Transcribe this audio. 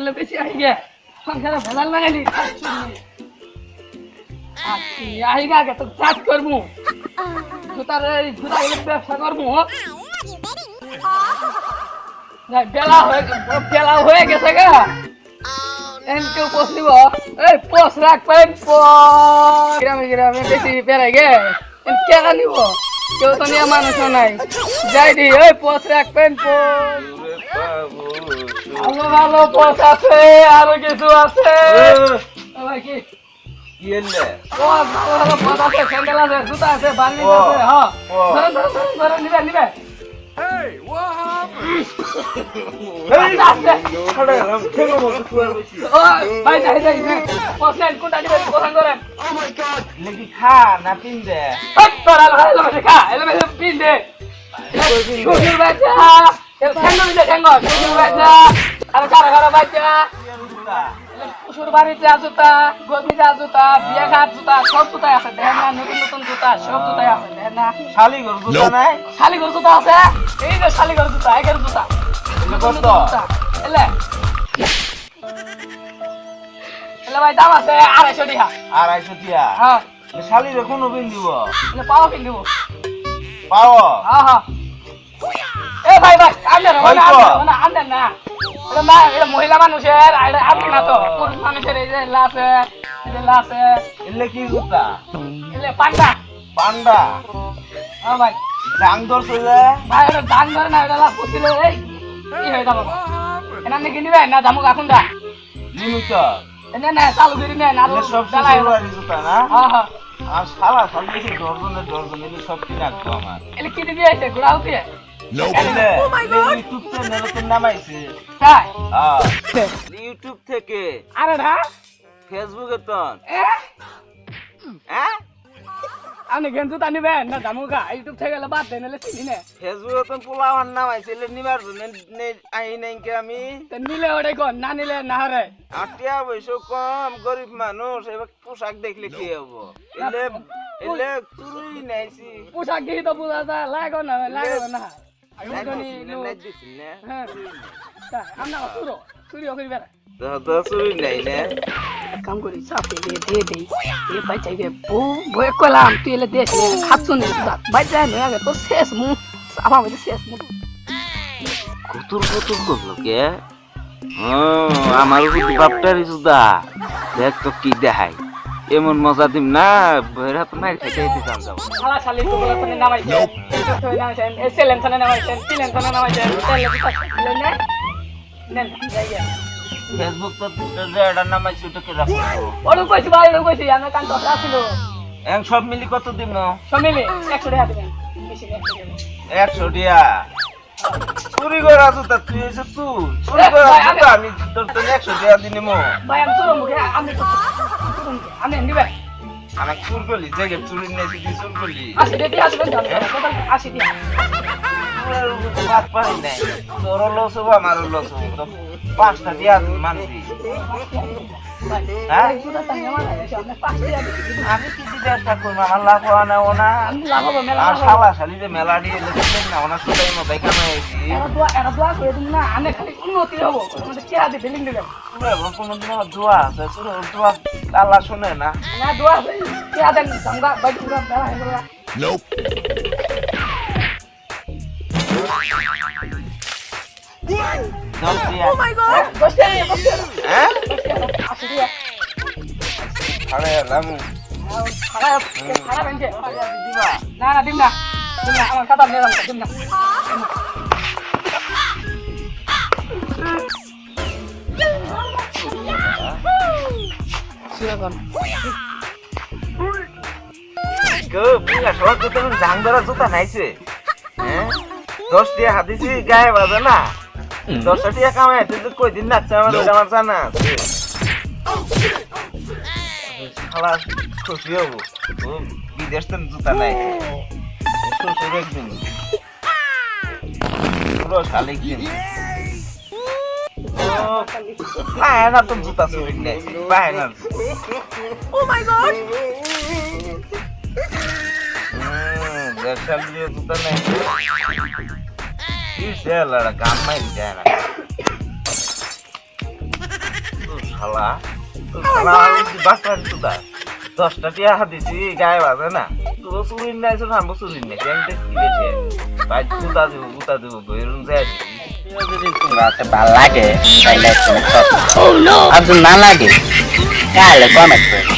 লে বেশি আই গে সংসারে ভেজাল লাগাইলি আই গে আগে তো চাষ করবো জুতার জুতা ব্যবসা করবো বেলা হয়ে গেছে গা কেউ পোষ দিব এই পোষ রাখবেন গ্রামে গ্রামে বেশি বেড়াই গে কেনা নিব কেউ তো নিয়ে মানুষও নাই যাই দি ওই পোষ রাখবেন ভালো ভালো পোষ আছে আরো কিছু আছে কি স্যান্ডেল আছে জুতা আছে বার্নিশ আছে হ্যাঁ ধরেন নিবে নিবে Hey, what happened? ভাই যাই যাই পোষেন কোনটা দিবেন পোষণ করেন Oh my god! Lagi kha na pinde. তোরা এলো মেশে খা এলো মেশে পিন দে কুকুর বাচ্চা ঠ্যাঙ্গো দিতে ঠ্যাঙ্গো কুকুর বাচ্চা আর কারা কারা বাচ্চা কুকুর বাড়িতে জুতা গদিতে জুতা বিয়ে ঘাট জুতা সব জুতাই আছে দেখেন না নতুন নতুন জুতা সব জুতাই আছে দেখেন না Shali gor guta nai. শালিগর জুতা আছে এই যে শালিগর জুতা একের জুতা কত? এলে এলে ভাই দাম আছে 250 টাকা 250 tia. হ্যাঁ Shali re kono bin dibo. এলে পাও কিন দিব Pawo. হ্যাঁ হ্যাঁ এ ভাই ভাই আন্দার না আন্দার না এটা না এটা মহিলা মানুষের আর আপনি না তো পুরুষ মানুষের এই যে লাসে Ile ki guta. এলে পান্ডা Panda. হ্যাঁ ভাই Jang dor sile. ভাই এটা দান ধরে না এটা লাস পুষিলে এই কি হয়ে যাবে এনা নাকি নিবে না দামু এখন দা Limita. এনে না চালু করি না না Ile sob জ্বালায় sile guta na. হ্যাঁ হ্যাঁ আর শালা সবই ডজন এলে সব কি রাখবো আমার এলে কি দিবি আছে ঘোড়াও দিয়ে এলে ইউটিউব চ্যানেলে তো নামাইছে তাই হ্যাঁ ইউটিউব থেকে আরে না ফেসবুকে তো এ হ্যাঁ আপনি গেঞ্জু তা নিবেন না দামুকা ইউটিউব থেকে গেলে বাদ দেন এলে চিনি না ফেসবুকে তো পোলাওয়ান নামাইছে এলে নিবার জন্য আই নাই কে আমি তো নিলে ওটাই কর না নিলে না হরে আটিয়া বয়সও কম গরিব মানুষ এবার পোশাক দেখলে কি হবো এলে এলে তুই নাইছি পোশাক দিয়ে তো বোঝা যায় লাগো না না হ্যাঁ আমরা চুরিও করি বেড়া কাম করি চাপে দিয়ে ভাই চাইবে বই কলাম তুই এলে দেশ খাচ্ছ নি ভাই যায় নয় আগে তোর শেষ মুখ আমার মধ্যে শেষ মুখ কুতুর কুতুর করলো কে আমার বাপটার সুদা দেখ তো কি দেখাই এমন মজা দিম না বইরা তো মার খাইতে দিতাম যাও শালা শালি তো বলে তুমি নামাইছেন তুই নামাইছেন এসএলএন থানা নামাইছেন তিলেন থানা নামাইছেন তেল না নেন যাইয়া ফেসবুক তো যেটা নামাইছি ওটাকে রাখো ওরও কইছি ভাই ওরও কইছি আমরা কান তো আসিল এং সব মিলি কত দিম সমিলে 100 টাকা দিবেন বেশি 100 টাকা চুরি করা তো তুই এসে চুরি করা তো আমি তোর তো 100 টাকা দিনিমু ভাই আমি তোর মুখে আমি নিবে আমি চুর করলি জায়গা চুরি নেছি তুই চুর করলি আসি দেখি আসবেন আসি দিয়া বাদ পারি নাই তোর লস হবো আমারও লস হবো তো 5টা দিয়া মানবি হ্যাঁ আমি কিছু চেষ্টা করবো আমার লাভ হওয়া না ওনা আর শালা শালি যে মেলা দিয়ে লেখলেন না ওনার সাথে মতো এখানে কোনোদিন আমার দোয়া আছে দোয়া আল্লাহ শুনে না না না দিন না আমার খাতা নিয়ে যাবো দিন না জাং ধরা জুতা নাইছে 10 টাকা হাতিছি গায়ে বাজে না 10 টাকা কামাই তুই কই দিন নাচছে আমার জানা আছে শালা খুশি হবো বিদেশ তো জুতা নাই শ্বশুর একদিন পুরো শালিক দিন পায় না তুমি জুতা চুরি নেই পায় না ও মাই গড শালিক জুতা নেই কি সেলার গাম মাই যায় না হালা বাপটার সুদা 10টা টিয়া দিছি গায়ে বাজে না তো চুরির নাই তো নামবো চুরির নাই আমি দেখি গেছে ভাই গুতা দিব বইরুন যায় যদি তোমরা ভালো লাগে তাহলে আর যদি না লাগে তাহলে কমেন্ট করে